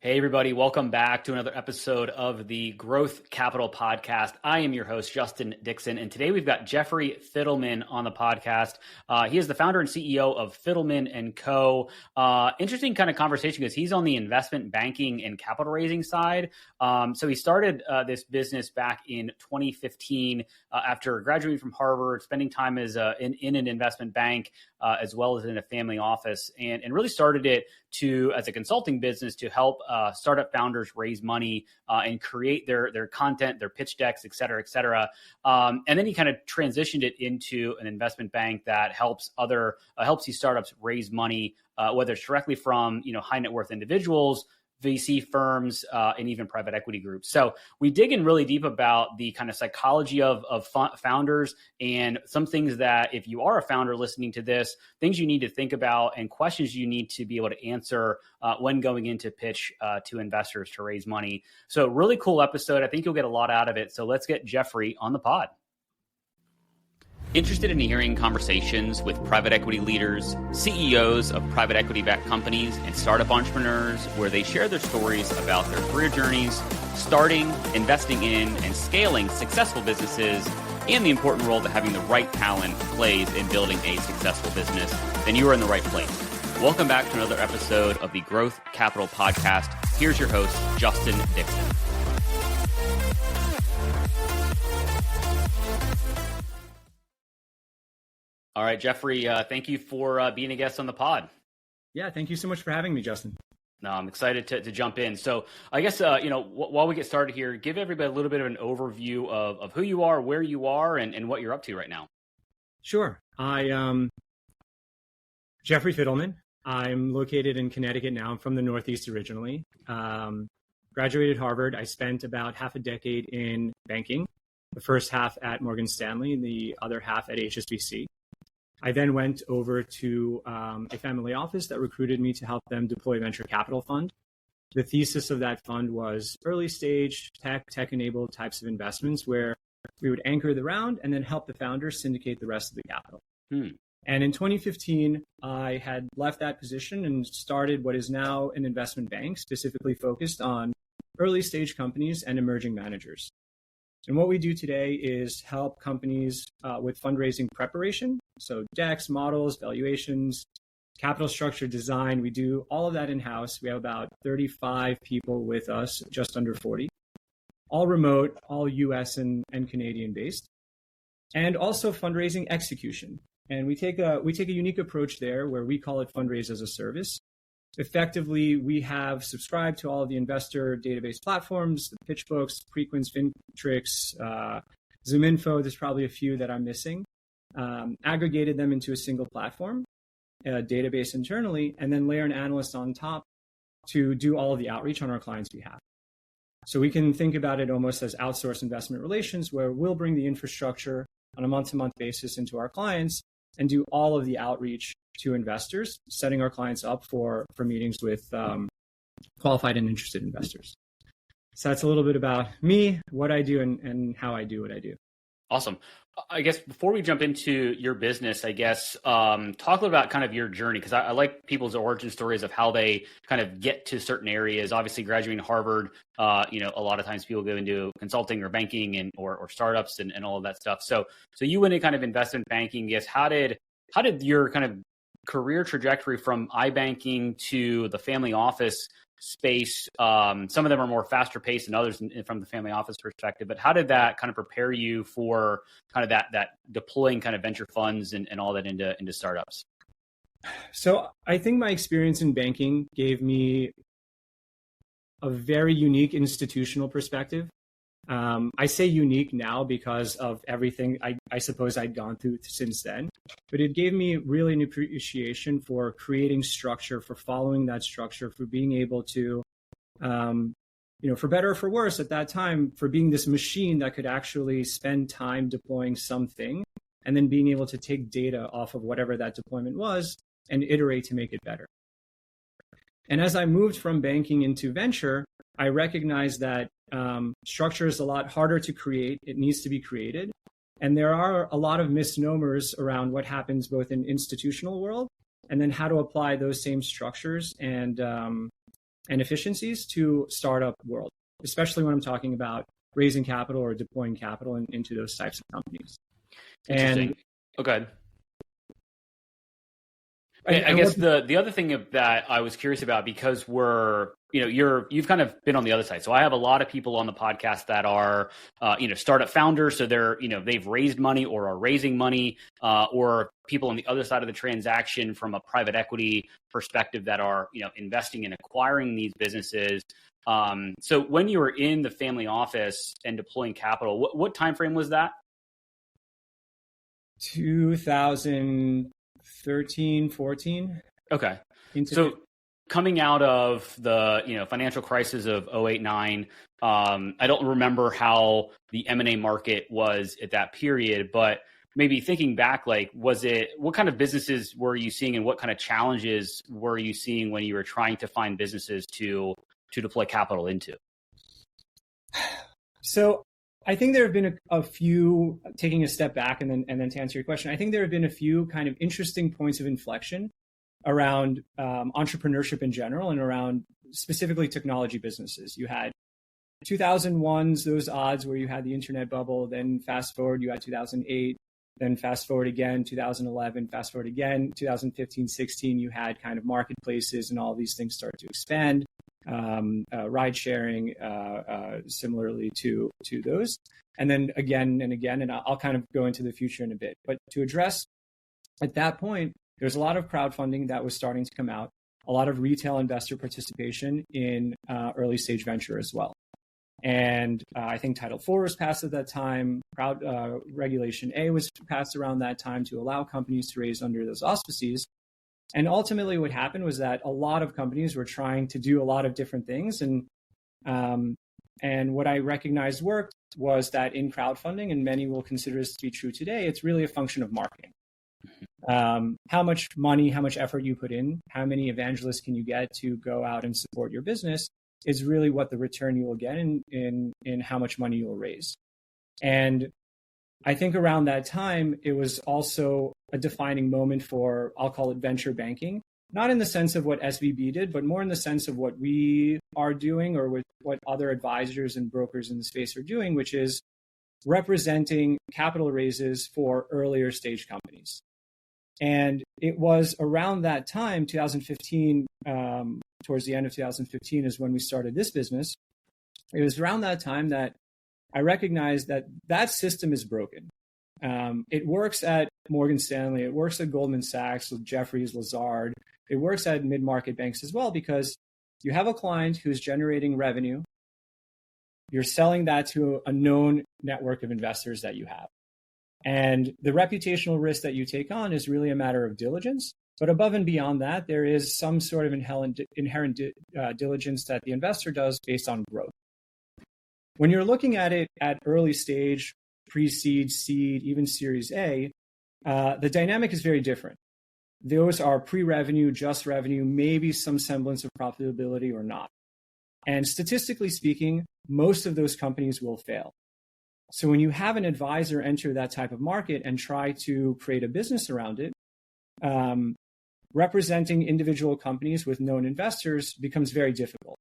Hey, everybody. Welcome back to another episode of the Growth Capital Podcast. I am your host, Justin Dixon, and today we've got Jeffrey Fidelman on the podcast. He is the founder and CEO of Fidelman Co. Interesting kind of conversation because he's on the investment banking and capital raising side. So he started this business back in 2015 after graduating from Harvard, spending time as in an investment bank as well as in a family office, and really started it as a consulting business to help startup founders raise money and create their content, their pitch decks, et cetera, et cetera. And then he kind of transitioned it into an investment bank that helps these startups raise money, whether it's directly from high net worth individuals, VC firms, and even private equity groups. So we dig in really deep about the kind of psychology of founders and some things that if you are a founder listening to this, things you need to think about and questions you need to be able to answer when going into pitch to investors to raise money. So really cool episode. I think you'll get a lot out of it. So let's get Jeffrey on the pod. Interested in hearing conversations with private equity leaders, CEOs of private equity-backed companies, and startup entrepreneurs where they share their stories about their career journeys, starting, investing in, and scaling successful businesses, and the important role that having the right talent plays in building a successful business, then you are in the right place. Welcome back to another episode of the Growth Capital Podcast. Here's your host, Justin Dixon. All right, Jeffrey, thank you for being a guest on the pod. Yeah, thank you so much for having me, Justin. No, I'm excited to jump in. So I guess, while we get started here, give everybody a little bit of an overview of who you are, where you are, and what you're up to right now. Sure. Jeffrey Fidelman. I'm located in Connecticut now. I'm from the Northeast originally. Graduated Harvard. I spent about half a decade in banking, the first half at Morgan Stanley and the other half at HSBC. I then went over to a family office that recruited me to help them deploy a venture capital fund. The thesis of that fund was early stage tech-enabled types of investments where we would anchor the round and then help the founders syndicate the rest of the capital. And in 2015, I had left that position and started what is now an investment bank specifically focused on early stage companies and emerging managers. And what we do today is help companies with fundraising preparation. So decks, models, valuations, capital structure design. We do all of that in-house. We have about 35 people with us, just under 40, all remote, all US and Canadian based, and also fundraising execution. And we take a unique approach there where we call it Fundraise as a service. Effectively, we have subscribed to all of the investor database platforms, the PitchBooks, Prequins, Fintrix, ZoomInfo. There's probably a few that I'm missing. Aggregated them into a single platform, a database internally, and then layer an analyst on top to do all of the outreach on our clients' behalf. So we can think about it almost as outsourced investment relations, where we'll bring the infrastructure on a month-to-month basis into our clients and do all of the outreach to investors, setting our clients up for meetings with qualified and interested investors. So that's a little bit about me, what I do, and how I do what I do. Awesome. I guess before we jump into your business, talk a little about kind of your journey, because I like people's origin stories of how they kind of get to certain areas. Obviously, graduating Harvard, a lot of times people go into consulting or banking or startups and all of that stuff. So you went into kind of investment banking. Yes, how did your kind of career trajectory from iBanking to the family office space? Some of them are more faster paced than others from the family office perspective, but how did that kind of prepare you for kind of that deploying kind of venture funds and all that into startups? So I think my experience in banking gave me a very unique institutional perspective. I say unique now because of everything I suppose I'd gone through since then, but it gave me really an appreciation for creating structure, for following that structure, for being able to, for better or for worse at that time, for being this machine that could actually spend time deploying something and then being able to take data off of whatever that deployment was and iterate to make it better. And as I moved from banking into venture, I recognized that structure is a lot harder to create. It needs to be created. And there are a lot of misnomers around what happens both in institutional world and then how to apply those same structures and and efficiencies to startup world, especially when I'm talking about raising capital or deploying capital into those types of companies. Interesting. Okay. I guess the other thing that I was curious about, because you've kind of been on the other side. So I have a lot of people on the podcast that are, startup founders. So they've raised money or are raising money, or people on the other side of the transaction from a private equity perspective that are, investing and acquiring these businesses. So when you were in the family office and deploying capital, what time frame was that? 2013, 14. Okay. So coming out of the financial crisis of 08-09, I don't remember how the M&A market was at that period, but maybe thinking back, what kind of businesses were you seeing and what kind of challenges were you seeing when you were trying to find businesses to deploy capital into? So I think there have been a few, taking a step back and then to answer your question, I think there have been a few kind of interesting points of inflection around entrepreneurship in general and around specifically technology businesses. You had 2001's, those odds where you had the internet bubble, then fast forward, you had 2008, then fast forward again, 2011, fast forward again, 2015, 16, you had kind of marketplaces and all these things start to expand. Ride sharing, similarly to those, and then again and again, and I'll kind of go into the future in a bit. But to address, at that point, there's a lot of crowdfunding that was starting to come out, a lot of retail investor participation in early stage venture as well. And I think Title IV was passed at that time. Regulation A was passed around that time to allow companies to raise under those auspices. And ultimately what happened was that a lot of companies were trying to do a lot of different things. And what I recognized worked was that in crowdfunding, and many will consider this to be true today, it's really a function of marketing. How much money, how much effort you put in, how many evangelists can you get to go out and support your business is really what the return you will get in how much money you'll raise. And I think around that time, it was also a defining moment for, I'll call it venture banking, not in the sense of what SVB did, but more in the sense of what we are doing or what other advisors and brokers in the space are doing, which is representing capital raises for earlier stage companies. And it was around that time, 2015, towards the end of 2015 is when we started this business. It was around that time that I recognized that system is broken. It works at Morgan Stanley. It works at Goldman Sachs with Jefferies, Lazard. It works at mid-market banks as well, because you have a client who's generating revenue. You're selling that to a known network of investors that you have. And the reputational risk that you take on is really a matter of diligence. But above and beyond that, there is some sort of inherent diligence that the investor does based on growth. When you're looking at it at early stage, pre-seed, seed, even Series A, the dynamic is very different. Those are pre-revenue, just revenue, maybe some semblance of profitability or not. And statistically speaking, most of those companies will fail. So when you have an advisor enter that type of market and try to create a business around it, representing individual companies with known investors becomes very difficult.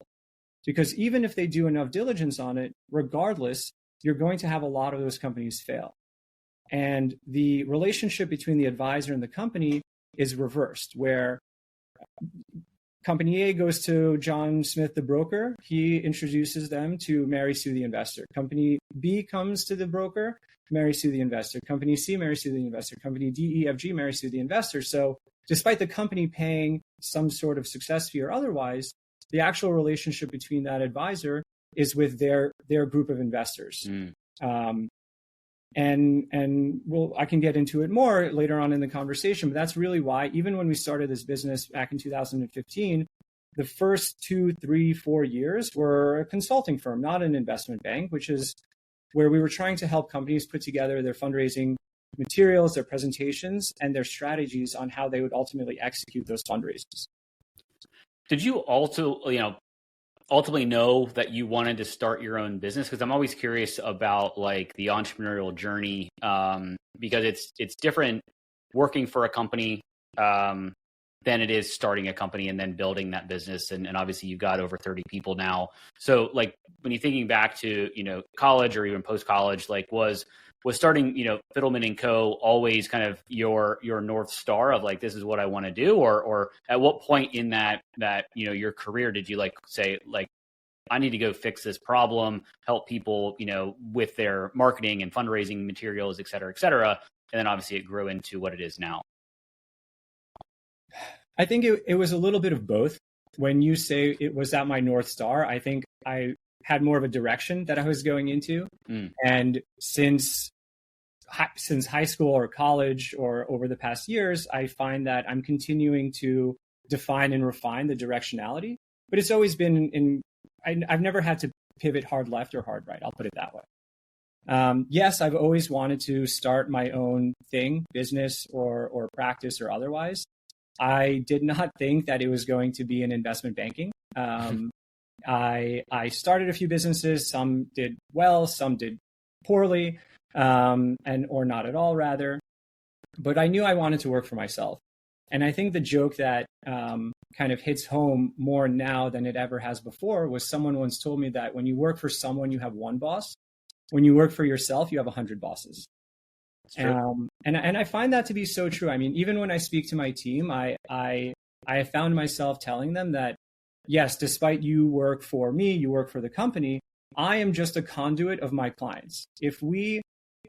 Because even if they do enough diligence on it, regardless, you're going to have a lot of those companies fail. And the relationship between the advisor and the company is reversed, where Company A goes to John Smith, the broker. He introduces them to Mary Sue, the investor. Company B comes to the broker, Mary Sue, the investor. Company C, Mary Sue, the investor. Company D, E, F, G, Mary Sue, the investor. So despite the company paying some sort of success fee or otherwise, the actual relationship between that advisor is with their group of investors. And I can get into it more later on in the conversation, but that's really why, even when we started this business back in 2015, the first 2, 3, 4 years were a consulting firm, not an investment bank, which is where we were trying to help companies put together their fundraising materials, their presentations, and their strategies on how they would ultimately execute those fundraisers. Did you also, ultimately know that you wanted to start your own business? Because I'm always curious about like the entrepreneurial journey, because it's different working for a company than it is starting a company and then building that business. And obviously you've got over 30 people now. So like when you're thinking back to, college or even post-college, like was starting, Fidelman Co. always kind of your North Star of like, this is what I want to do? Or at what point in that, your career did you like say like, I need to go fix this problem, help people, with their marketing and fundraising materials, et cetera, et cetera. And then obviously it grew into what it is now. I think it was a little bit of both. When you say it was at my North Star, I think I had more of a direction that I was going into. And since high school or college or over the past years, I find that I'm continuing to define and refine the directionality. But it's always been I've never had to pivot hard left or hard right. I'll put it that way. Yes, I've always wanted to start my own thing, business or practice or otherwise. I did not think that it was going to be in investment banking. I started a few businesses. Some did well, some did poorly, or not at all, rather. But I knew I wanted to work for myself. And I think the joke that kind of hits home more now than it ever has before was someone once told me that when you work for someone, you have one boss. When you work for yourself, you have 100 bosses. And I find that to be so true. I mean, even when I speak to my team, I have found myself telling them that, yes, despite you work for me, you work for the company, I am just a conduit of my clients. If we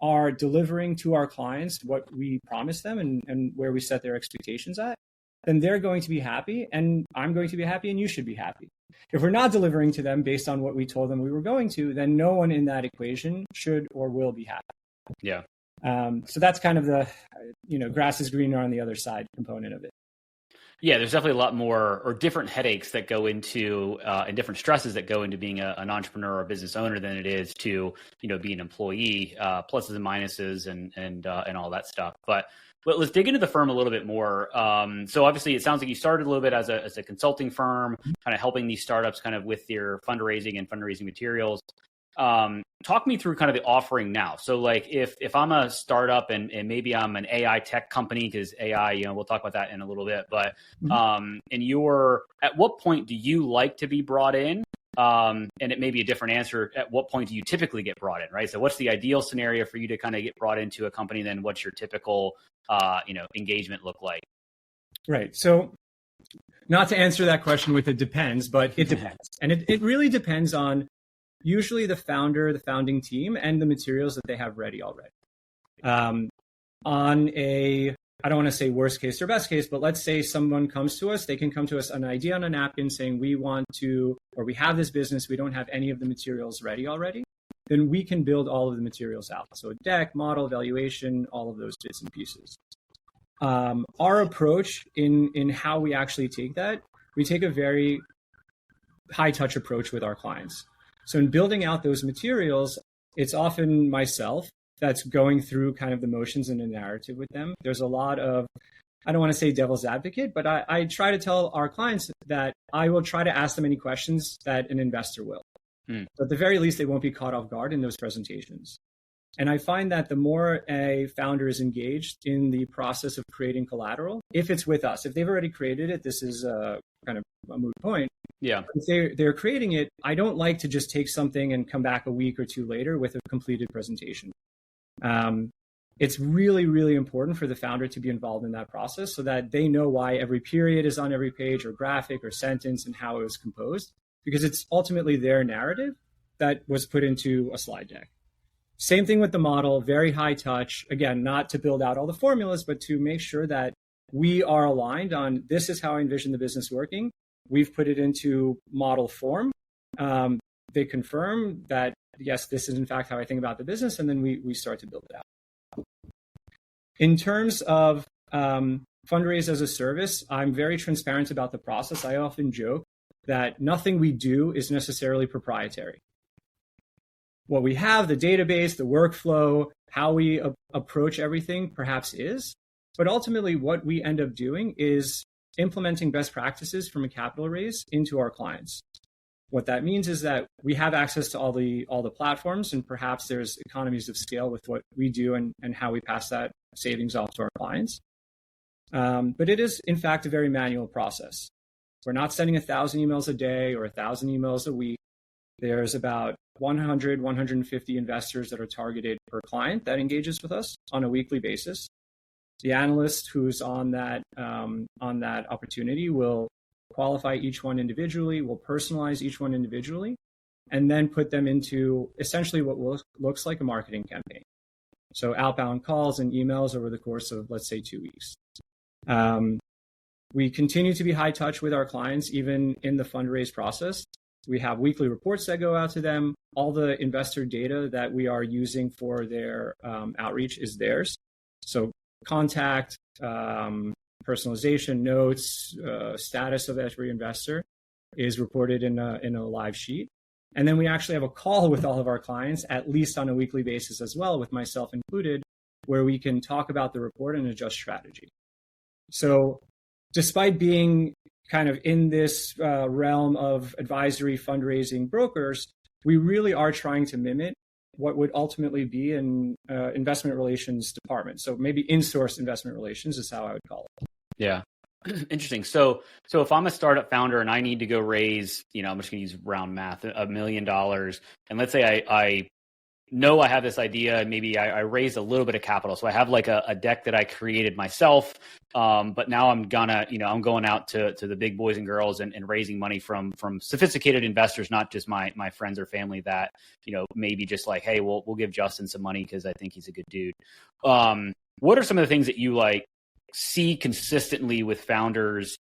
are delivering to our clients what we promise them and where we set their expectations at, then they're going to be happy and I'm going to be happy and you should be happy. If we're not delivering to them based on what we told them we were going to, then no one in that equation should or will be happy. Yeah. So that's kind of the, grass is greener on the other side component of it. Yeah, there's definitely a lot more or different headaches that go into and different stresses that go into being an entrepreneur or business owner than it is to, be an employee, pluses and minuses and all that stuff. But let's dig into the firm a little bit more. So obviously it sounds like you started a little bit as a consulting firm, kind of helping these startups kind of with their fundraising and fundraising materials. Talk me through kind of the offering now. So like if I'm a startup and maybe I'm an AI tech company, because AI, we'll talk about that in a little bit, but and at what point do you like to be brought in? And it may be a different answer. At what point do you typically get brought in, right? So what's the ideal scenario for you to kind of get brought into a company? Then what's your typical, engagement look like? Right. So not to answer that question with it depends, but it depends. And it really depends on usually the founder, the founding team, and the materials that they have ready already. I don't want to say worst case or best case, but let's say someone comes to us, they can come to us an idea on a napkin saying we have this business, we don't have any of the materials ready already, then we can build all of the materials out. So a deck, model, valuation, all of those bits and pieces. Our approach in how we actually take that, we take a very high touch approach with our clients. So in building out those materials, it's often myself that's going through kind of the motions and the narrative with them. There's a lot of, I don't want to say devil's advocate, but I try to tell our clients that I will try to ask them any questions that an investor will. So at the very least, they won't be caught off guard in those presentations. And I find that the more a founder is engaged in the process of creating collateral, if it's with us, if they've already created it, this is kind of a moot point. Yeah. If they're creating it, I don't like to just take something and come back a week or two later with a completed presentation. It's really, really important for the founder to be involved in that process so that they know why every period is on every page or graphic or sentence and how it was composed, because it's ultimately their narrative that was put into a slide deck. Same thing with the model, very high touch. Again, not to build out all the formulas, but to make sure that we are aligned on this is how I envision the business working. We've put it into model form. They confirm that, yes, this is in fact how I think about the business, and then we start to build it out. In terms of Fundraise as a service, I'm very transparent about the process. I often joke that nothing we do is necessarily proprietary. What we have, the database, the workflow, how we approach everything perhaps is, but ultimately what we end up doing is implementing best practices from a capital raise into our clients. What that means is that we have access to all the platforms, and perhaps there's economies of scale with what we do and how we pass that savings off to our clients. But it is, in fact, a very manual process. We're not sending 1,000 emails a day or 1,000 emails a week. There's about 100, 150 investors that are targeted per client that engages with us on a weekly basis. The analyst who's on that opportunity will qualify each one individually, will personalize each one individually, and then put them into essentially what looks like a marketing campaign. So outbound calls and emails over the course of, let's say, 2 weeks. We continue to be high touch with our clients, even in the fundraise process. We have weekly reports that go out to them. All the investor data that we are using for their outreach is theirs. So contact, personalization, notes, status of every investor is reported in a live sheet. And then we actually have a call with all of our clients, at least on a weekly basis as well, with myself included, where we can talk about the report and adjust strategy. So despite being kind of in this realm of advisory fundraising brokers, we really are trying to mimic what would ultimately be an investment relations department. So maybe in-source investment relations is how I would call it. Yeah. Interesting. So if I'm a startup founder and I need to go raise, I'm just going to use round math, $1 million. And let's say I know I have this idea and maybe I raised a little bit of capital. So I have like a deck that I created myself. But now I'm I'm going out to the big boys and girls and raising money from sophisticated investors, not just my friends or family that, maybe just like, hey, we'll give Justin some money because I think he's a good dude. What are some of the things that you see consistently with founders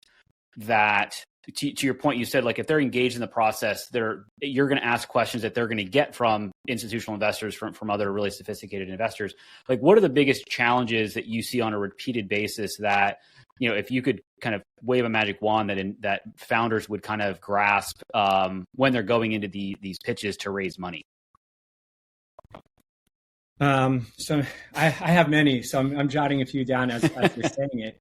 that, to your point, you said, like, if they're engaged in the process, you're going to ask questions that they're going to get from institutional investors, from other really sophisticated investors. Like, what are the biggest challenges that you see on a repeated basis that, if you could kind of wave a magic wand that founders would kind of grasp when they're going into these pitches to raise money? So I have many, so I'm jotting a few down as you're saying it.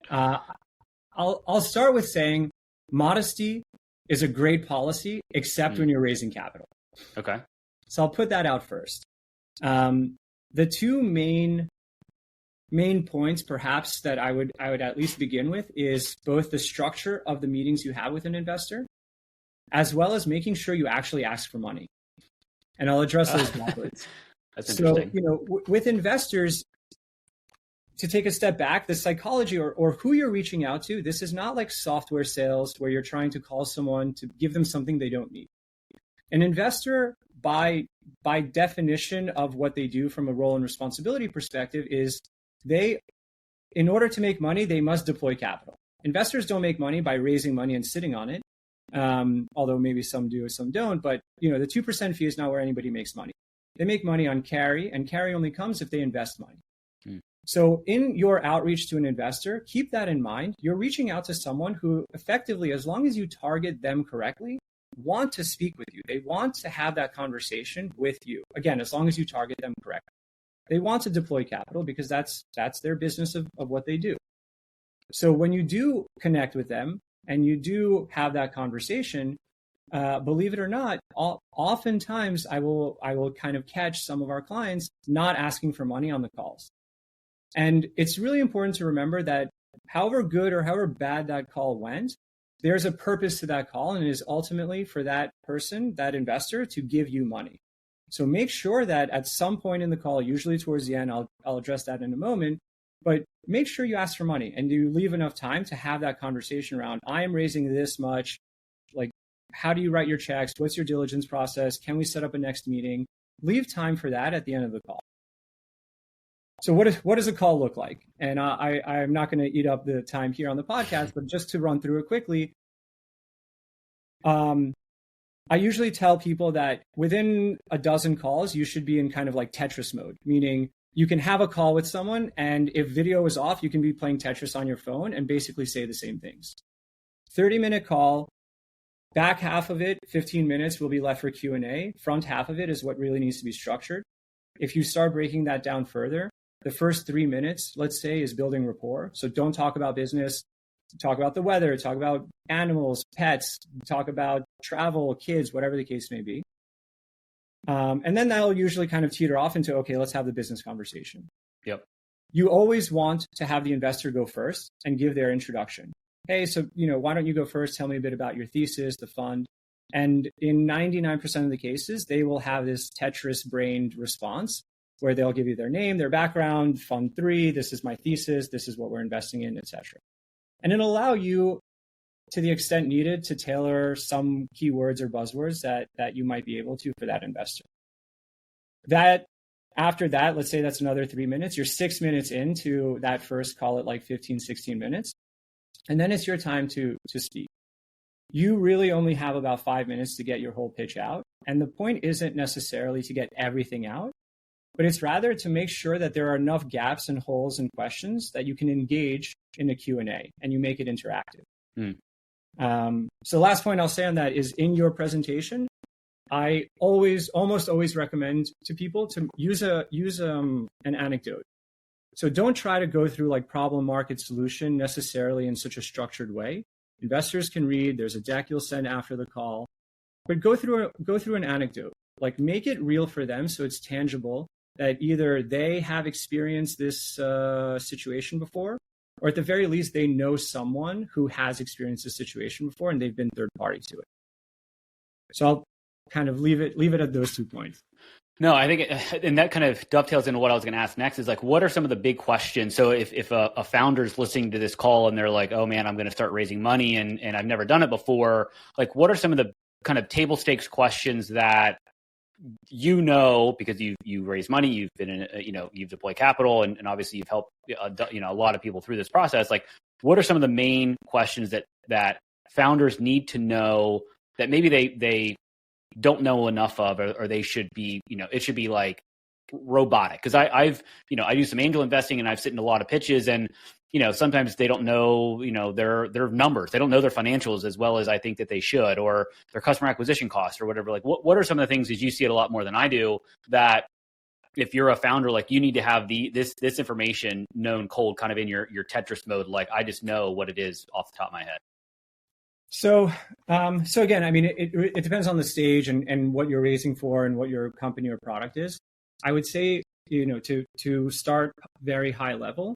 I'll start with saying modesty is a great policy, except when you're raising capital. Okay. So I'll put that out first. The two main points, perhaps, that I would at least begin with is both the structure of the meetings you have with an investor, as well as making sure you actually ask for money. And I'll address those backwards. That's interesting. So, with investors, to take a step back, the psychology or who you're reaching out to, this is not like software sales where you're trying to call someone to give them something they don't need. An investor, by definition of what they do from a role and responsibility perspective, is in order to make money, they must deploy capital. Investors don't make money by raising money and sitting on it, although maybe some do, some don't. But the 2% fee is not where anybody makes money. They make money on carry, and carry only comes if they invest money. So in your outreach to an investor, keep that in mind. You're reaching out to someone who effectively, as long as you target them correctly, want to speak with you. They want to have that conversation with you. Again, as long as you target them correctly. They want to deploy capital because that's their business of what they do. So when you do connect with them and you do have that conversation, believe it or not, oftentimes I will kind of catch some of our clients not asking for money on the calls. And it's really important to remember that however good or however bad that call went, there's a purpose to that call, and it is ultimately for that person, that investor, to give you money. So make sure that at some point in the call, usually towards the end, I'll address that in a moment, but make sure you ask for money and you leave enough time to have that conversation around, I am raising this much, like, how do you write your checks? What's your diligence process? Can we set up a next meeting? Leave time for that at the end of the call. So what does a call look like? And I'm not going to eat up the time here on the podcast, but just to run through it quickly, I usually tell people that within a dozen calls, you should be in kind of like Tetris mode, meaning you can have a call with someone, and if video is off, you can be playing Tetris on your phone and basically say the same things. 30-minute call. Back half of it, 15 minutes, will be left for Q&A. Front half of it is what really needs to be structured. If you start breaking that down further, the first 3 minutes, let's say, is building rapport. So don't talk about business. Talk about the weather. Talk about animals, pets. Talk about travel, kids, whatever the case may be. And then that'll usually kind of teeter off into, okay, let's have the business conversation. Yep. you always want to have the investor go first and give their introduction. Hey, so, why don't you go first? Tell me a bit about your thesis, the fund. And in 99% of the cases, they will have this Tetris-brained response where they'll give you their name, their background, fund 3, this is my thesis, this is what we're investing in, etc. And it'll allow you, to the extent needed, to tailor some keywords or buzzwords that you might be able to for that investor. After that, let's say that's another 3 minutes, you're 6 minutes into that first, call it like 15, 16 minutes. And then it's your time to speak. You really only have about 5 minutes to get your whole pitch out. And the point isn't necessarily to get everything out, but it's rather to make sure that there are enough gaps and holes and questions that you can engage in a Q&A and you make it interactive. So the last point I'll say on that is, in your presentation, I almost always recommend to people to use an anecdote. So don't try to go through like problem, market, solution necessarily in such a structured way. Investors can read, there's a deck you'll send after the call, but go through an anecdote, like make it real for them. So it's tangible that either they have experienced this situation before, or at the very least, they know someone who has experienced this situation before and they've been third party to it. So I'll kind of leave it at those 2 points. No, I think, and that kind of dovetails into what I was going to ask next, is like, what are some of the big questions? So if a founder's listening to this call and they're like, oh man, I'm going to start raising money and I've never done it before, like, what are some of the kind of table stakes questions that, because you raise money, you've been in, you've deployed capital, and obviously you've helped, a lot of people through this process. Like, what are some of the main questions that founders need to know that maybe they don't know enough of, or they should be, it should be like robotic? Because I do some angel investing and I've sit in a lot of pitches, and sometimes they don't know their numbers, they don't know their financials as well as I think that they should, or their customer acquisition costs or whatever. Like, what are some of the things, as you see it a lot more than I do, that if you're a founder, like, you need to have this information known cold, kind of in your Tetris mode, like, I just know what it is off the top of my head? So again, I mean, it depends on the stage and what you're raising for and what your company or product is. I would say, to start very high level,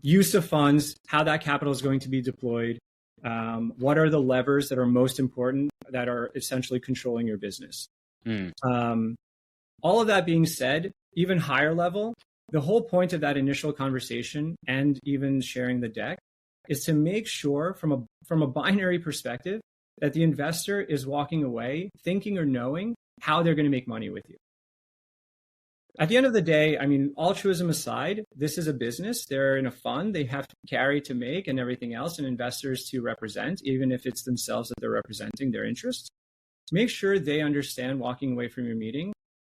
use of funds, how that capital is going to be deployed, what are the levers that are most important that are essentially controlling your business. All of that being said, even higher level, the whole point of that initial conversation and even sharing the deck is to make sure from a binary perspective that the investor is walking away thinking or knowing how they're going to make money with you. At the end of the day, I mean, altruism aside, this is a business. They're in a fund. They have to carry to make and everything else, and investors to represent, even if it's themselves that they're representing their interests. Make sure they understand walking away from your meeting,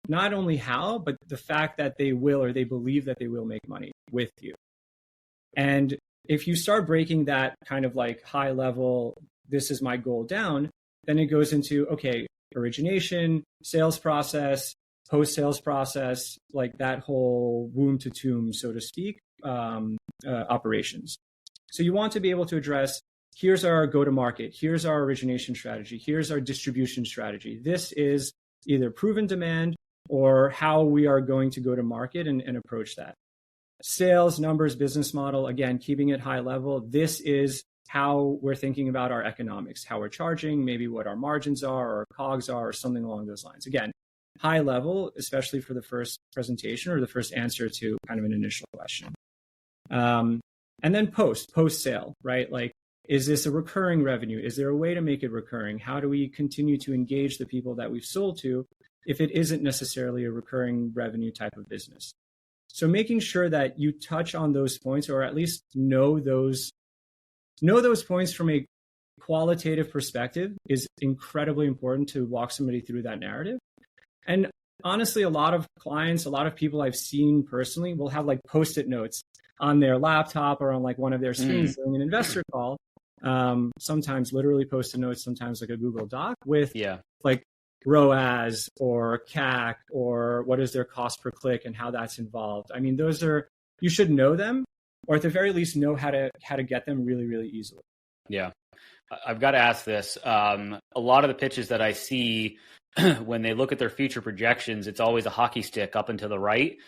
not only how, but the fact that they will, or they believe that they will make money with you. And if you start breaking that kind of like high level, this is my goal down, then it goes into, okay, origination, sales process, post-sales process, like that whole womb to tomb, so to speak, operations. So you want to be able to address, here's our go-to-market, here's our origination strategy, here's our distribution strategy. This is either proven demand or how we are going to go to market and approach that. Sales, numbers, business model, again, keeping it high level. This is how we're thinking about our economics, how we're charging, maybe what our margins are or COGS are, or something along those lines. Again, high level, especially for the first presentation or the first answer to kind of an initial question. And then post-sale, right? Like, is this a recurring revenue? Is there a way to make it recurring? How do we continue to engage the people that we've sold to if it isn't necessarily a recurring revenue type of business? So making sure that you touch on those points, or at least know those points from a qualitative perspective, is incredibly important to walk somebody through that narrative. And honestly, a lot of clients, a lot of people I've seen personally will have like Post-it notes on their laptop or on like one of their screens during an investor call. Sometimes literally Post-it notes, sometimes like a Google Doc with like ROAS or CAC or what is their cost per click and how that's involved. I mean, you should know them, or at the very least know how to get them really, really easily. Yeah. I've got to ask this. A lot of the pitches that I see when they look at their future projections, it's always a hockey stick up and to the right.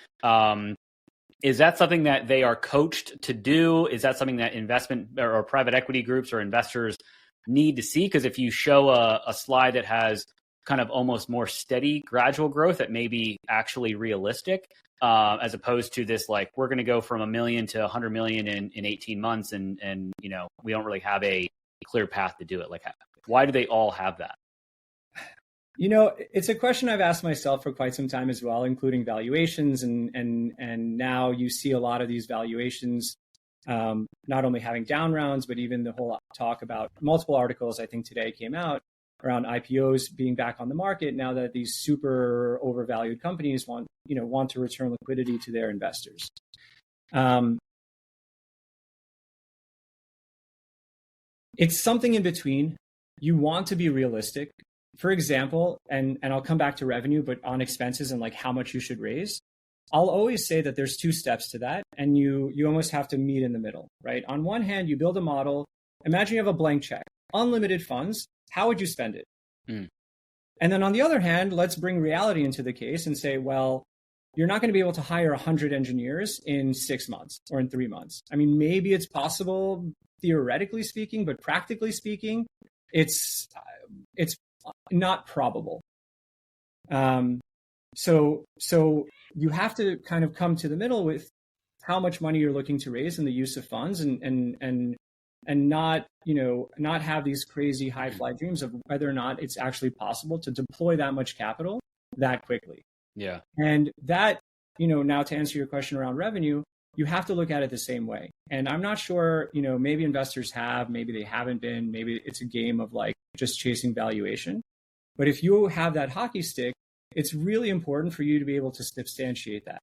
Is that something that they are coached to do? Is that something that investment or private equity groups or investors need to see? Because if you show a slide that has kind of almost more steady, gradual growth that may be actually realistic, as opposed to this, like, we're going to go from $1 million to 100 million in 18 months, and we don't really have a clear path to do it. Like, why do they all have that? It's a question I've asked myself for quite some time as well, including valuations. And now you see a lot of these valuations, not only having down rounds, but even the whole talk about multiple articles, I think today came out around IPOs being back on the market now that these super overvalued companies want to return liquidity to their investors. It's something in between. You want to be realistic. For example, and I'll come back to revenue, but on expenses and like how much you should raise, I'll always say that there's two steps to that, and you almost have to meet in the middle, right? On one hand, you build a model. Imagine you have a blank check, unlimited funds. How would you spend it? And then on the other hand, let's bring reality into the case and say, well, you're not going to be able to hire 100 engineers in 6 months or in 3 months. I mean, maybe it's possible theoretically speaking, but practically speaking, it's not probable. So you have to kind of come to the middle with how much money you're looking to raise and the use of funds, and not have these crazy high fly dreams of whether or not it's actually possible to deploy that much capital that quickly. Yeah. And that, now to answer your question around revenue, you have to look at it the same way. And I'm not sure, maybe investors have, maybe they haven't been, maybe it's a game of like just chasing valuation. But if you have that hockey stick, it's really important for you to be able to substantiate that,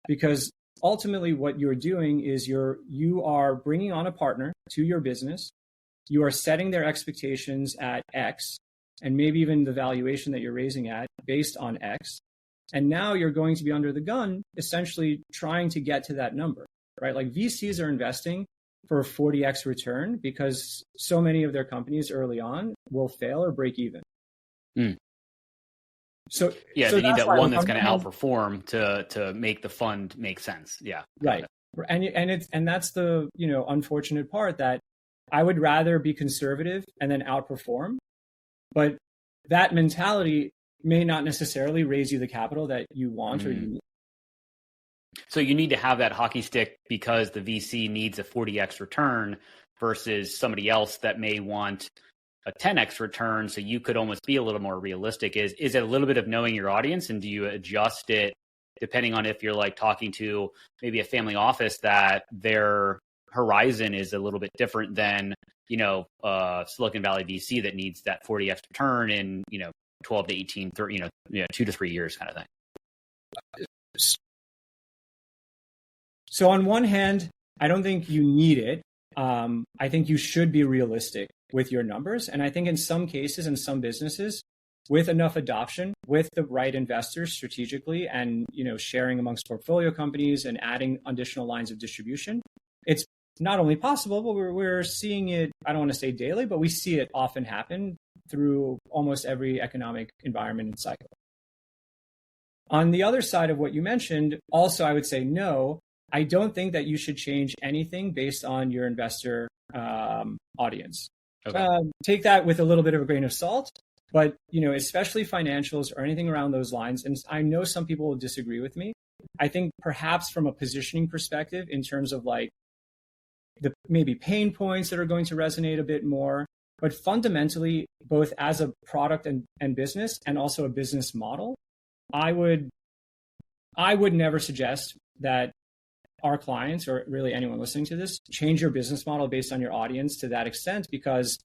because ultimately what you're doing is you are bringing on a partner to your business. You are setting their expectations at X, and maybe even the valuation that you're raising at based on X. And now you're going to be under the gun, essentially trying to get to that number, right? Like VCs are investing for a 40x return because so many of their companies early on will fail or break even. So they need that one that's going to outperform to make the fund make sense. Yeah. Right. And that's the, unfortunate part, that I would rather be conservative and then outperform. But that mentality may not necessarily raise you the capital that you want or you need. So you need to have that hockey stick because the VC needs a 40x return versus somebody else that may want a 10x return. So you could almost be a little more realistic. Is it a little bit of knowing your audience, and do you adjust it depending on if you're like talking to maybe a family office that their horizon is a little bit different than, Silicon Valley VC that needs that 40x return in, 12 to 18, 30, 2 to 3 years kind of thing. So on one hand, I don't think you need it. I think you should be realistic with your numbers. And I think in some cases, in some businesses, with enough adoption, with the right investors strategically, and sharing amongst portfolio companies and adding additional lines of distribution, it's not only possible, but we're seeing it, I don't want to say daily, but we see it often happen through almost every economic environment and cycle. On the other side of what you mentioned, also, I would say no. I don't think that you should change anything based on your investor audience. Okay. Take that with a little bit of a grain of salt, but especially financials or anything around those lines. And I know some people will disagree with me. I think perhaps from a positioning perspective, in terms of like the maybe pain points that are going to resonate a bit more, but fundamentally, both as a product and business, and also a business model, I would never suggest that our clients, or really anyone listening to this, change your business model based on your audience to that extent, because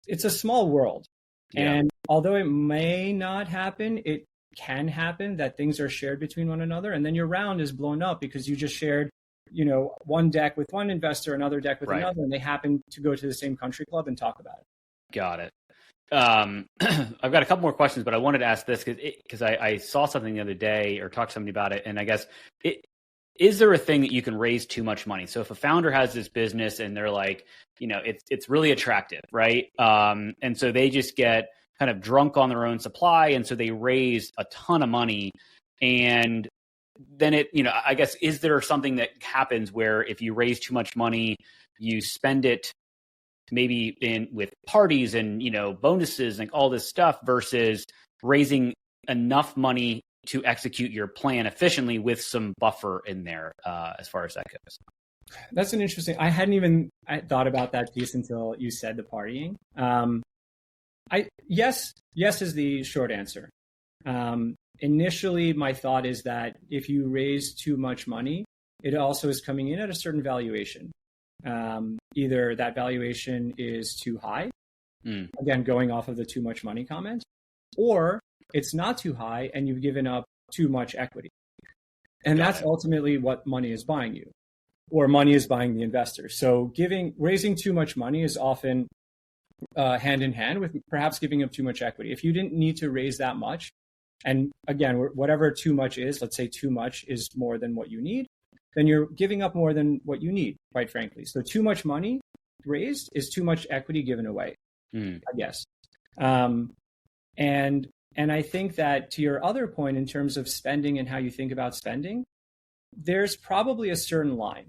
it's a small world. Yeah. And although it may not happen, it can happen that things are shared between one another, and then your round is blown up because you just shared, one deck with one investor, another deck with another, and they happen to go to the same country club and talk about it. Got it. I've got a couple more questions, but I wanted to ask this because I saw something the other day or talked to somebody about it, and I guess is there a thing that you can raise too much money? So if a founder has this business and they're like, it's really attractive, right? And so they just get kind of drunk on their own supply, and so they raise a ton of money, and then I guess, is there something that happens where if you raise too much money, you spend it maybe with parties and, bonuses and all this stuff versus raising enough money to execute your plan efficiently with some buffer in there, as far as that goes? That's an interesting, I hadn't even thought about that piece until you said the partying. Yes is the short answer. Initially, my thought is that if you raise too much money, it also is coming in at a certain valuation. Either that valuation is too high, again, going off of the too much money comment, or it's not too high and you've given up too much equity. And that's ultimately what money is buying you, or money is buying the investor. So raising too much money is often hand in hand with perhaps giving up too much equity. If you didn't need to raise that much, and again, whatever too much is, let's say too much is more than what you need, then you're giving up more than what you need, quite frankly. So too much money raised is too much equity given away, I guess. And I think that to your other point, in terms of spending and how you think about spending, there's probably a certain line.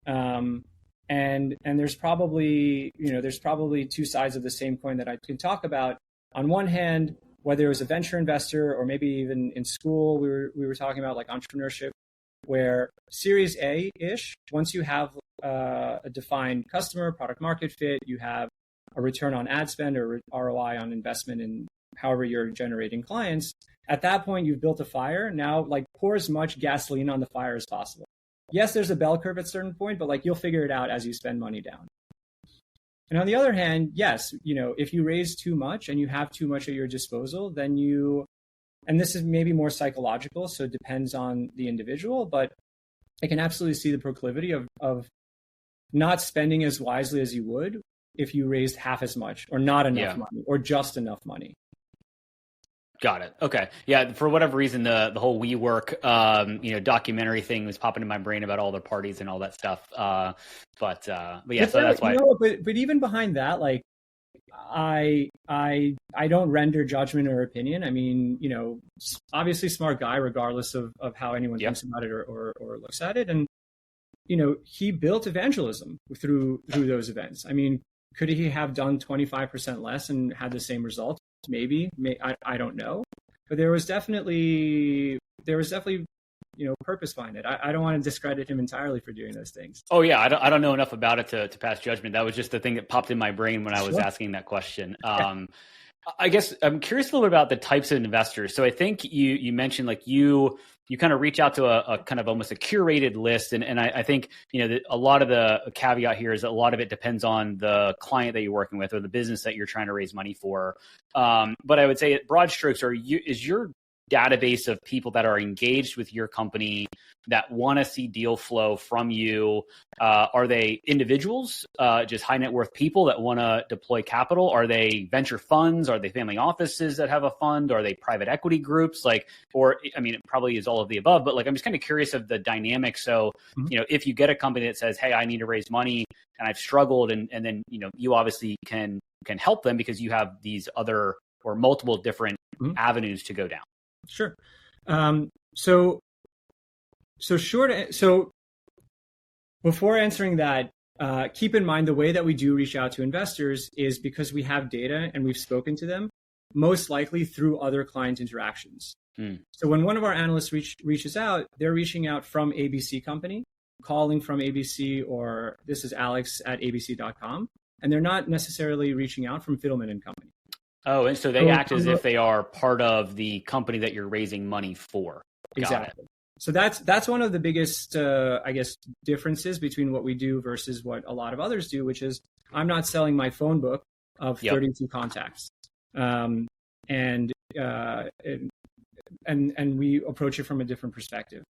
And there's probably two sides of the same coin that I can talk about. On one hand, whether it was a venture investor or maybe even in school, we were talking about like entrepreneurship, where Series A-ish, once you have a defined customer, product market fit, you have a return on ad spend or ROI on investment in however you're generating clients, at that point, you've built a fire. Now, like, pour as much gasoline on the fire as possible. Yes, there's a bell curve at a certain point, but like, you'll figure it out as you spend money down. And on the other hand, yes, if you raise too much and you have too much at your disposal, then and this is maybe more psychological, so it depends on the individual, but I can absolutely see the proclivity of not spending as wisely as you would if you raised half as much or not enough money or just enough money. Got it. Okay. Yeah. For whatever reason, the whole WeWork, documentary thing was popping in my brain about all the parties and all that stuff. But yeah, so that's why. But even behind that, like, I don't render judgment or opinion. I mean, obviously smart guy, regardless of how anyone thinks about it or looks at it. And, he built evangelism through those events. I mean, could he have done 25% less and had the same result? Maybe, I don't know, but there was definitely purpose behind it. I don't want to discredit him entirely for doing those things. Oh yeah, I don't know enough about it to pass judgment. That was just the thing that popped in my brain when I was asking that question. I guess I'm curious a little bit about the types of investors. So I think you mentioned like you kind of reach out to a kind of almost a curated list. And I think, a lot of the caveat here is that a lot of it depends on the client that you're working with or the business that you're trying to raise money for. But I would say broad strokes is your database of people that are engaged with your company that want to see deal flow from you. Are they individuals, just high net worth people that want to deploy capital? Are they venture funds? Are they family offices that have a fund? Are they private equity groups? It probably is all of the above, but I'm just kind of curious of the dynamic. So, if you get a company that says, hey, I need to raise money and I've struggled, and then, you obviously can help them because you have these other or multiple different avenues to go down. Sure. So before answering that, keep in mind the way that we do reach out to investors is because we have data and we've spoken to them, most likely through other client interactions. So when one of our analysts reaches out, they're reaching out from ABC company, calling from ABC, or this is Alex at abc.com, and they're not necessarily reaching out from Fidelman Company. Oh, and so they act as if they are part of the company that you're raising money for. Exactly. So that's one of the biggest, differences between what we do versus what a lot of others do, which is I'm not selling my phone book of 32 contacts, and we approach it from a different perspective.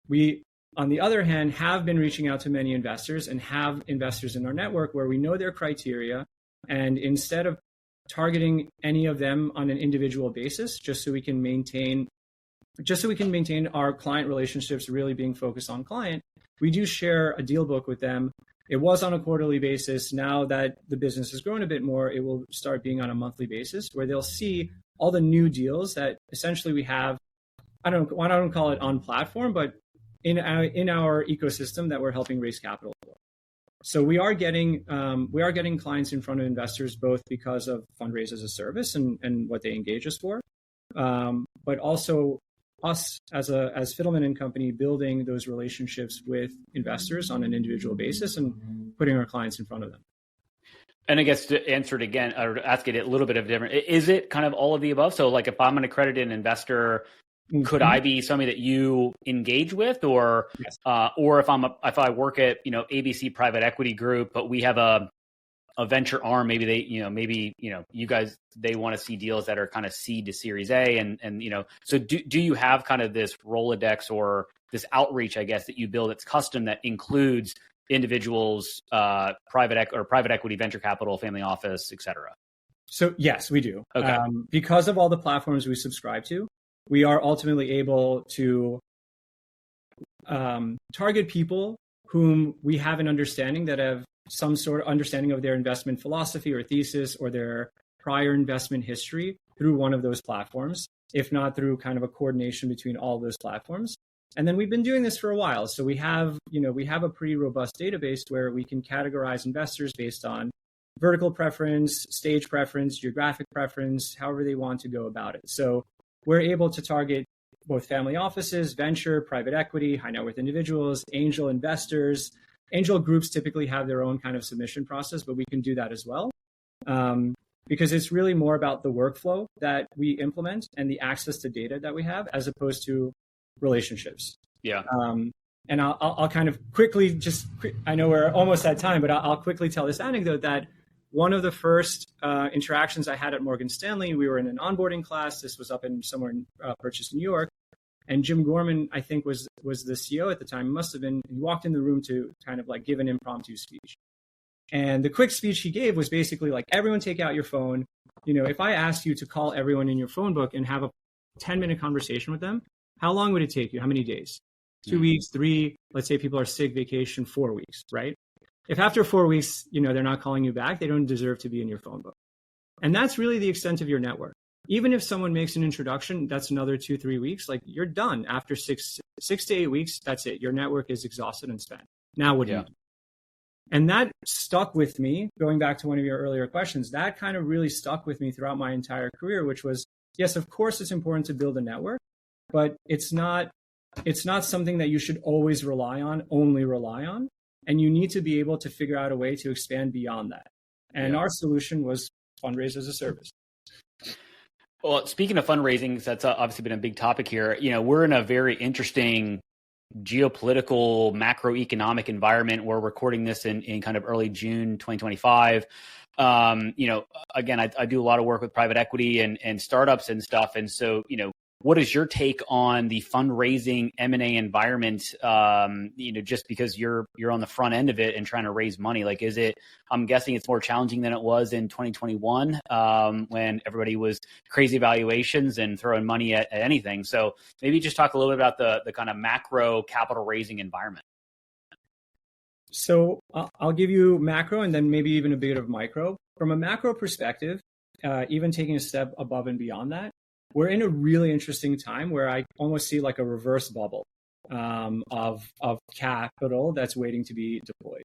We, on the other hand, have been reaching out to many investors and have investors in our network where we know their criteria, and instead of targeting any of them on an individual basis, just so we can maintain our client relationships really being focused on client, we do share a deal book with them. It was on a quarterly basis. Now that the business has grown a bit more, it will start being on a monthly basis where they'll see all the new deals that essentially we have. I don't call it on platform, but in our ecosystem that we're helping raise capital for. So we are getting clients in front of investors both because of Fundraise as a service and what they engage us for, but also us as Fidelman and Company building those relationships with investors on an individual basis and putting our clients in front of them. And I guess to answer it again, or ask it a little bit of different, is it kind of all of the above? So like if I'm an accredited investor, could I be somebody that you engage with, or Yes. Or if I work at ABC Private Equity Group, but we have a venture arm, maybe you guys, they want to see deals that are kind of seed to Series A, and so do you have kind of this Rolodex or this outreach, I guess, that you build that's custom that includes individuals, private equity, venture capital, family office, et cetera? So yes, we do. Okay. Because of all the platforms we subscribe to, we are ultimately able to target people whom we have an understanding that have some sort of understanding of their investment philosophy or thesis or their prior investment history through one of those platforms, if not through kind of a coordination between all of those platforms. And then we've been doing this for a while. So we have a pretty robust database where we can categorize investors based on vertical preference, stage preference, geographic preference, however they want to go about it. So we're able to target both family offices, venture, private equity, high net worth individuals, angel investors. Angel groups typically have their own kind of submission process, but we can do that as well. Because it's really more about the workflow that we implement and the access to data that we have, as opposed to relationships. Yeah. And I'll kind of quickly I know we're almost at time, but I'll quickly tell this anecdote that one of the first interactions I had at Morgan Stanley, we were in an onboarding class. This was up in somewhere in Purchase, New York. And Jim Gorman, I think, was the CEO at the time. He must have been. He walked in the room to kind of like give an impromptu speech. And the quick speech he gave was basically like, everyone take out your phone. If I asked you to call everyone in your phone book and have a 10-minute conversation with them, how long would it take you? How many days? 2 weeks, 3, let's say people are sick, vacation, 4 weeks, right? If after 4 weeks, they're not calling you back, they don't deserve to be in your phone book. And that's really the extent of your network. Even if someone makes an introduction, that's another 2-3 weeks, like you're done after 6 to 8 weeks. That's it. Your network is exhausted and spent. Now what do you do? And that stuck with me, going back to one of your earlier questions, that kind of really stuck with me throughout my entire career, which was, yes, of course it's important to build a network, but it's not something that you should always only rely on. And you need to be able to figure out a way to expand beyond that. And our solution was Fundraise as a service. Well, speaking of fundraising, that's obviously been a big topic here. We're in a very interesting geopolitical, macroeconomic environment. We're recording this in kind of early June 2025. Again, I do a lot of work with private equity and startups and stuff. And so, what is your take on the fundraising M&A environment? Just because you're on the front end of it and trying to raise money, like, I'm guessing it's more challenging than it was in 2021 when everybody was crazy valuations and throwing money at anything. So maybe just talk a little bit about the kind of macro capital raising environment. So I'll give you macro and then maybe even a bit of micro. From a macro perspective, even taking a step above and beyond that, we're in a really interesting time where I almost see like a reverse bubble of capital that's waiting to be deployed.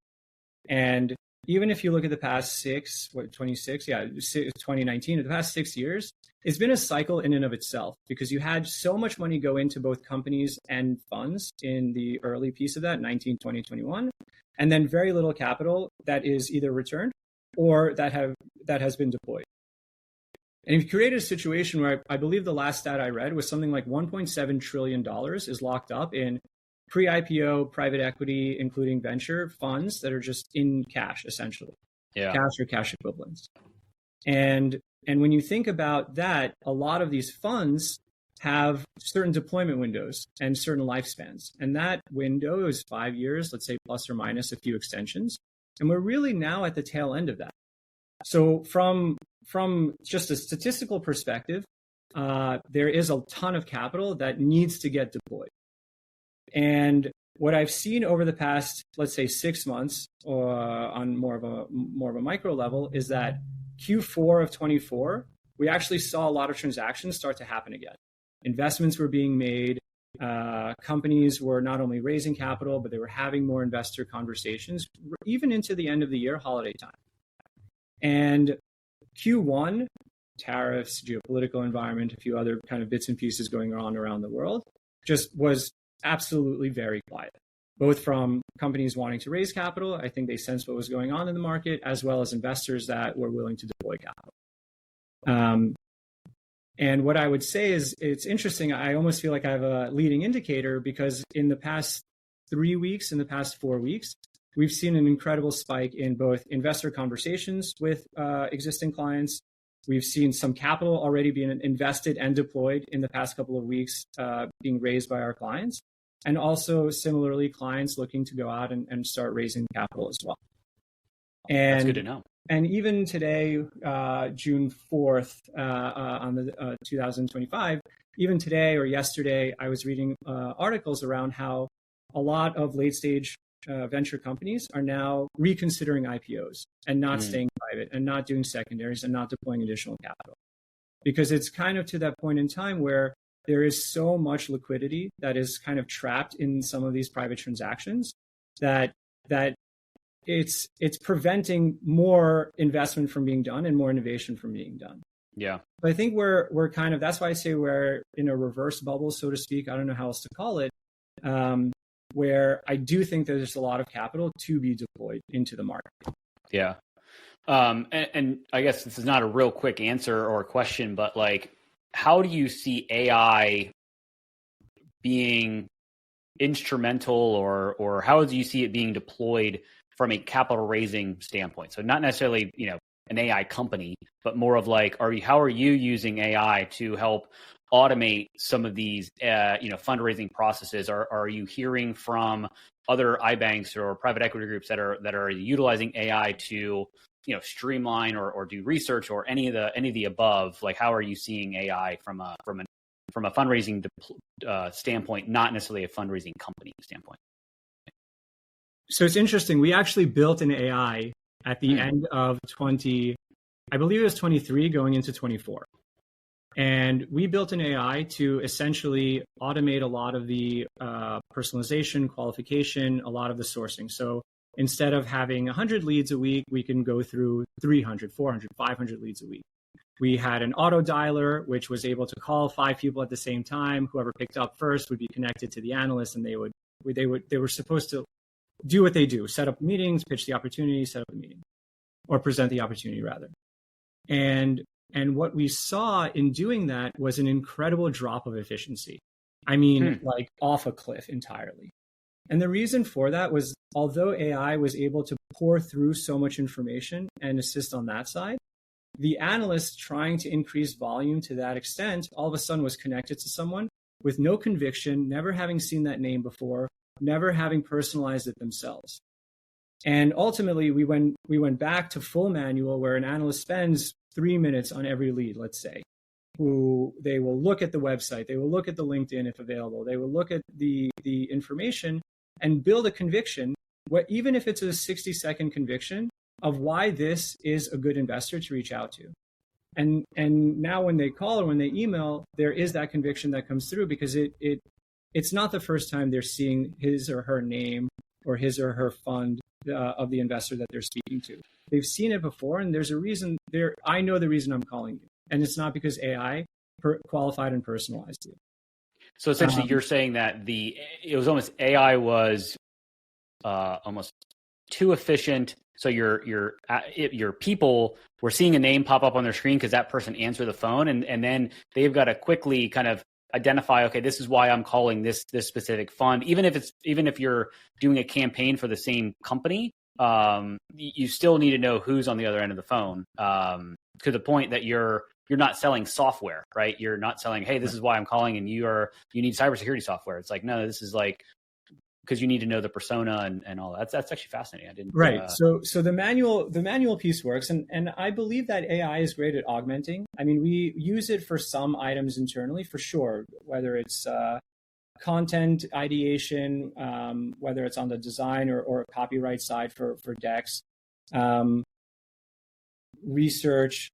And even if you look at the past 2019, the past 6 years, it's been a cycle in and of itself because you had so much money go into both companies and funds in the early piece of that, 19, 20, 21, and then very little capital that is either returned or that has been deployed. And you've created a situation where I believe the last stat I read was something like $1.7 trillion is locked up in pre-IPO private equity, including venture funds that are just in cash, essentially, cash or cash equivalents. And when you think about that, a lot of these funds have certain deployment windows and certain lifespans. And that window is 5 years, let's say plus or minus a few extensions. And we're really now at the tail end of that. So from just a statistical perspective, there is a ton of capital that needs to get deployed. And what I've seen over the past, let's say 6 months, or on more of a micro level, is that Q4 of 24, we actually saw a lot of transactions start to happen again. Investments were being made. companies were not only raising capital, but they were having more investor conversations, even into the end of the year, holiday time. And Q1, tariffs, geopolitical environment, a few other kind of bits and pieces going on around the world, just was absolutely very quiet, both from companies wanting to raise capital. I think they sensed what was going on in the market, as well as investors that were willing to deploy capital. And what I would say is, it's interesting. I almost feel like I have a leading indicator, because in the past 3 weeks, in the past 4 weeks, we've seen an incredible spike in both investor conversations with existing clients. We've seen some capital already being invested and deployed in the past couple of weeks, being raised by our clients. And also, similarly, clients looking to go out and start raising capital as well. And that's good to know. And even today, June 4th, on the 2025, even today or yesterday, I was reading articles around how a lot of late stage venture companies are now reconsidering IPOs and not staying private and not doing secondaries and not deploying additional capital. Because it's kind of to that point in time where there is so much liquidity that is kind of trapped in some of these private transactions that it's preventing more investment from being done and more innovation from being done. Yeah. But I think we're kind of, that's why I say we're in a reverse bubble, so to speak. I don't know how else to call it, where I do think that there's a lot of capital to be deployed into the market. Yeah. And I guess this is not a real quick answer or question, but like, how do you see AI being instrumental, or how do you see it being deployed from a capital raising standpoint? So not necessarily, an AI company, but more of like, how are you using AI to help automate some of these, fundraising processes? Are you hearing from other iBanks or private equity groups that are utilizing AI to, streamline or do research or any of the above? Like, how are you seeing AI from a fundraising standpoint, not necessarily a fundraising company standpoint? So it's interesting. We actually built an AI at the end of 23, going into 24. And we built an AI to essentially automate a lot of the personalization, qualification, a lot of the sourcing. So instead of having 100 leads a week, we can go through 300, 400, 500 leads a week. We had an auto dialer, which was able to call 5 people at the same time. Whoever picked up first would be connected to the analyst, and they were supposed to do what they do: set up meetings, pitch the opportunity, set up a meeting, or present the opportunity rather. And what we saw in doing that was an incredible drop of efficiency. I mean, like off a cliff entirely. And the reason for that was, although AI was able to pour through so much information and assist on that side, the analyst trying to increase volume to that extent, all of a sudden was connected to someone with no conviction, never having seen that name before, never having personalized it themselves. And ultimately, we went back to full manual, where an analyst spends 3 minutes on every lead, let's say, who they will look at the website, they will look at the LinkedIn if available, they will look at the information and build a conviction, even if it's a 60-second conviction, of why this is a good investor to reach out to. And now when they call or when they email, there is that conviction that comes through, because it's not the first time they're seeing his or her name or his or her fund of the investor that they're speaking to. They've seen it before, and there's a reason there. I know the reason I'm calling you, and it's not because AI qualified and personalized you. So essentially, you're saying that AI was almost too efficient. So your people were seeing a name pop up on their screen because that person answered the phone, and then they've got to quickly kind of identify, okay, this is why I'm calling this specific fund. Even if you're doing a campaign for the same company, you still need to know who's on the other end of the phone. To the point that you're not selling software, right? You're not selling, hey, this is why I'm calling, and you need cybersecurity software. It's like, no, this is like, because you need to know the persona and all that. That's actually fascinating. I didn't. Right. So the manual piece works, and I believe that AI is great at augmenting. I mean, we use it for some items internally, for sure, whether it's content ideation, whether it's on the design or copyright side for decks, research,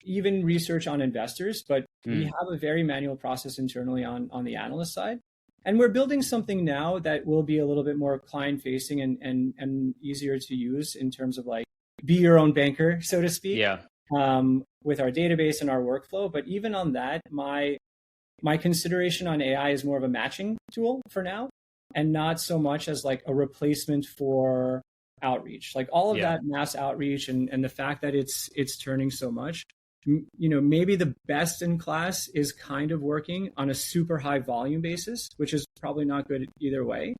even research on investors. But we have a very manual process internally on the analyst side. And we're building something now that will be a little bit more client facing and easier to use in terms of like be your own banker, so to speak. Yeah. With our database and our workflow. But even on that, my consideration on AI is more of a matching tool for now, and not so much as like a replacement for outreach. Like all of that mass outreach and the fact that it's turning so much, maybe the best in class is kind of working on a super high volume basis, which is probably not good either way.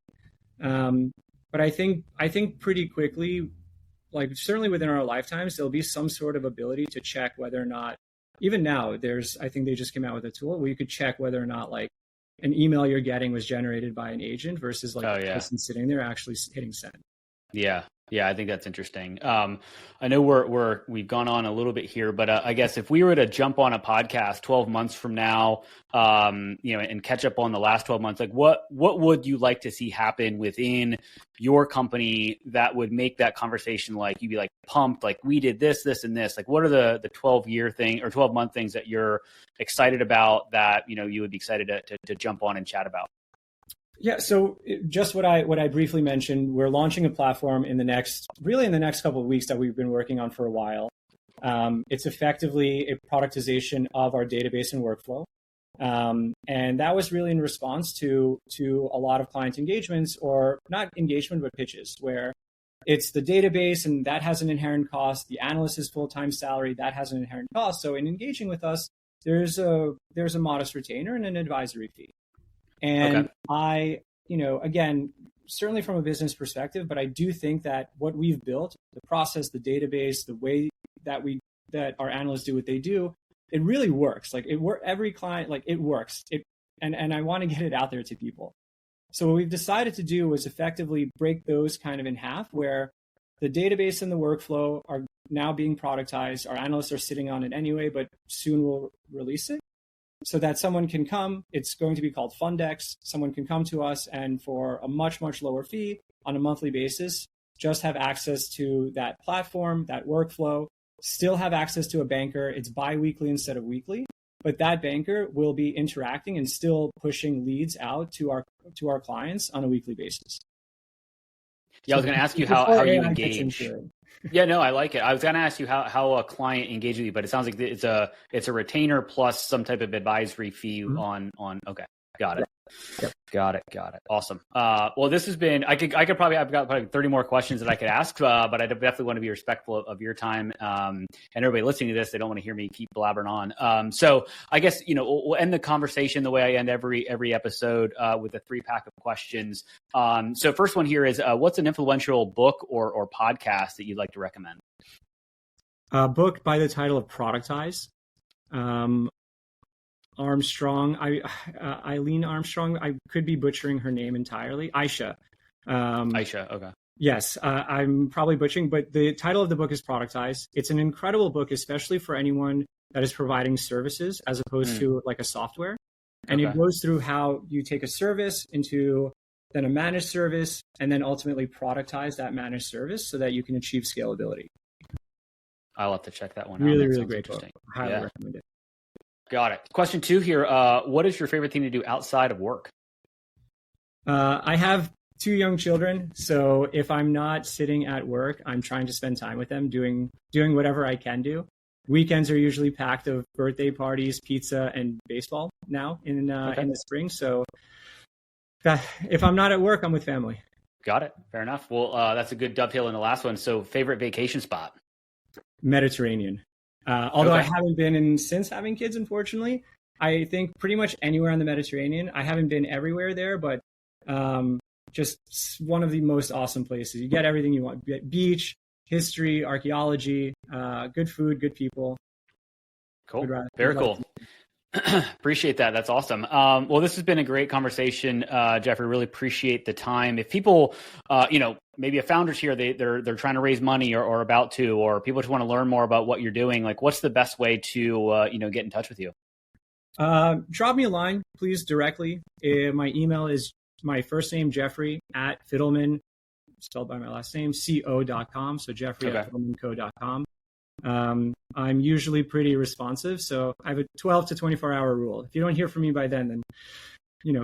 But I think pretty quickly, like certainly within our lifetimes, there'll be some sort of ability to check whether or not, even now, I think they just came out with a tool where you could check whether or not like an email you're getting was generated by an agent versus like a person sitting there actually hitting send. Yeah. Yeah, I think that's interesting. I know we've gone on a little bit here, but I guess if we were to jump on a podcast 12 months from now, and catch up on the last 12 months, like what would you like to see happen within your company that would make that conversation like you'd be like pumped, like we did this, and this? Like what are the 12-year thing or 12-month things that you're excited about that you would be excited to jump on and chat about? Yeah, so just what I briefly mentioned, we're launching a platform in the next couple of weeks that we've been working on for a while. It's effectively a productization of our database and workflow. And that was really in response to a lot of client engagements, or not engagement, but pitches, where it's the database and that has an inherent cost. The analyst is full-time salary, that has an inherent cost. So in engaging with us, there's a modest retainer and an advisory fee. And I, again, certainly from a business perspective, but I do think that what we've built, the process, the database, the way that our analysts do what they do, it really works. Like every client, like it works. And I want to get it out there to people. So what we've decided to do was effectively break those kind of in half, where the database and the workflow are now being productized. Our analysts are sitting on it anyway, but soon we'll release it, so that someone can come. It's going to be called Fundex. Someone can come to us and for a much, much lower fee on a monthly basis, just have access to that platform, that workflow, still have access to a banker. It's bi-weekly instead of weekly, but that banker will be interacting and still pushing leads out to our clients on a weekly basis. Yeah, I was going to ask you how you engage. Yeah, no, I like it. I was going to ask you how a client engages with you, but it sounds like it's a retainer plus some type of advisory fee on. Okay, got it. Yep. Got it. Awesome. Well, this has been. I've got probably 30 more questions that I could ask, but I definitely want to be respectful of your time. And everybody listening to this, they don't want to hear me keep blabbering on. So I guess we'll end the conversation the way I end every episode with a 3-pack of questions. So first one here is, what's an influential book or podcast that you'd like to recommend? A book by the title of Productize. Armstrong, Eileen Armstrong. I could be butchering her name entirely. Aisha. Okay. Yes, I'm probably butchering, but the title of the book is Productize. It's an incredible book, especially for anyone that is providing services as opposed to like a software. And it goes through how you take a service into then a managed service and then ultimately productize that managed service so that you can achieve scalability. I'll have to check that one out. Really great interesting. Book. Highly recommend it. Got it. Question 2 here. What is your favorite thing to do outside of work? I have 2 young children. So if I'm not sitting at work, I'm trying to spend time with them, doing whatever I can do. Weekends are usually packed of birthday parties, pizza, and baseball now in the spring. So if I'm not at work, I'm with family. Got it. Fair enough. Well, that's a good dovetail in the last one. So favorite vacation spot? Mediterranean. Although I haven't been in since having kids, unfortunately. I think pretty much anywhere on the Mediterranean. I haven't been everywhere there, but just one of the most awesome places. You get everything you want. Beach, history, archaeology, good food, good people. Cool. Very cool. Appreciate that. That's awesome. Well, this has been a great conversation, Jeffrey. Really appreciate the time. If people, maybe a founder's here, they're trying to raise money or about to, or people just want to learn more about what you're doing, like what's the best way to, get in touch with you? Drop me a line, please, directly. My email is my first name, Jeffrey, at Fidelman, spelled by my last name, co.com. So Jeffrey at FidelmanCo.com. I'm usually pretty responsive, so I have a 12 to 24 hour rule. If you don't hear from me by then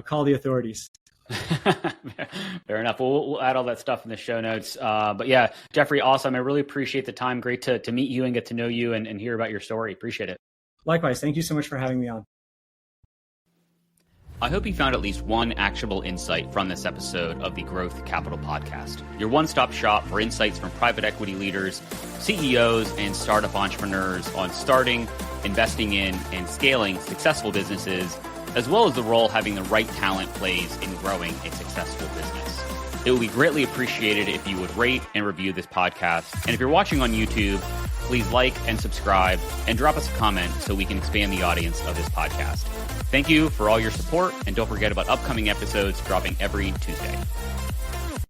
call the authorities. Fair enough. We'll add all that stuff in the show notes. But yeah, Jeffrey, awesome. I really appreciate the time. Great to meet you and get to know you and hear about your story. Appreciate it. Likewise. Thank you so much for having me on. I hope you found at least one actionable insight from this episode of the Growth Capital Podcast, your one-stop shop for insights from private equity leaders, CEOs, and startup entrepreneurs on starting, investing in, and scaling successful businesses, as well as the role having the right talent plays in growing a successful business. It would be greatly appreciated if you would rate and review this podcast. And if you're watching on YouTube, please like and subscribe and drop us a comment so we can expand the audience of this podcast. Thank you for all your support, and don't forget about upcoming episodes dropping every Tuesday.